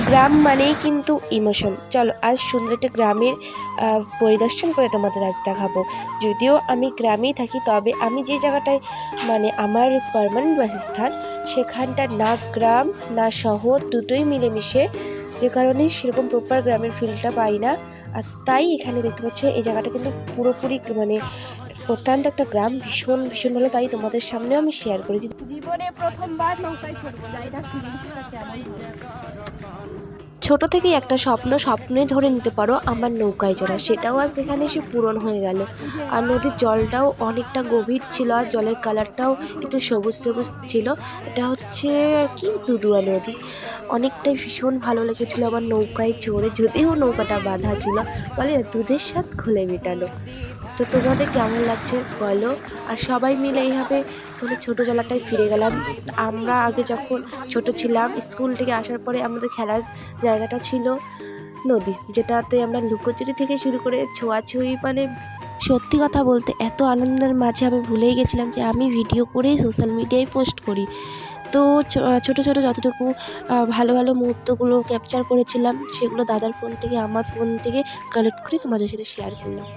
গ্রাম মানেই কিন্তু ইমোশন। চলো আজ সুন্দর একটা গ্রামের পরিদর্শন করে তোমাদের আজ দেখাবো। যদিও আমি গ্রামেই থাকি, তবে আমি যে জায়গাটায় মানে আমার পার্মানেন্ট বাসস্থান, সেখানটা না গ্রাম না শহর, দুটোই মিলেমিশে, যে কারণে সেরকম প্রপার গ্রামের ফিলটা পাই না। আর তাই এখানে দেখতে পাচ্ছ এই জায়গাটা কিন্তু পুরোপুরি মানে প্রত্যন্ত একটা গ্রাম, ভীষণ ভীষণ ভালো। তাই তোমাদের সামনেও আমি শেয়ার করেছি। জীবনে প্রথমবার নৌকায় চড়বো, জানি না ফিলিংসটা কেমন হবে। ছোট থেকেই একটা স্বপ্নে ধরে নিতে পারো আমার নৌকায় চড়া, সেটাও আজ এখানে এসে পূরণ হয়ে গেল। আর নদীর জলটাও অনেকটা গভীর ছিল, আর জলের কালারটাও একটু সবুজ সবুজ ছিল। এটা হচ্ছে কি দুদুয়া নদী। অনেকটাই ভীষণ ভালো লেগেছিলো আমার নৌকায় চড়ে, যদিও নৌকাটা বাঁধা ছিল। বলে দুধের স্বাদ ঘোলে মেটানো। তো তোমাদের কেমন লাগছে বলো। আর সবাই মিলে এইভাবে মানে ছোটোবেলাটায় ফিরে গেলাম। আমরা আগে যখন ছোট ছিলাম, স্কুল থেকে আসার পরে আমাদের খেলার জায়গাটা ছিল নদী, যেটাতে আমরা লুকোচুরি থেকে শুরু করে ছোঁয়াছুঁয়ি, মানে সত্যি কথা বলতে এত আনন্দের মাঝে আমি ভুলেই গেছিলাম যে আমি ভিডিও করেই সোশ্যাল মিডিয়ায় পোস্ট করি। তো ছোটো ছোটো যতটুকু ভালো ভালো মুহূর্তগুলো ক্যাপচার করেছিলাম, সেগুলো দাদার ফোন থেকে আমার ফোন থেকে কালেক্ট করে তোমাদের সাথে শেয়ার করলাম।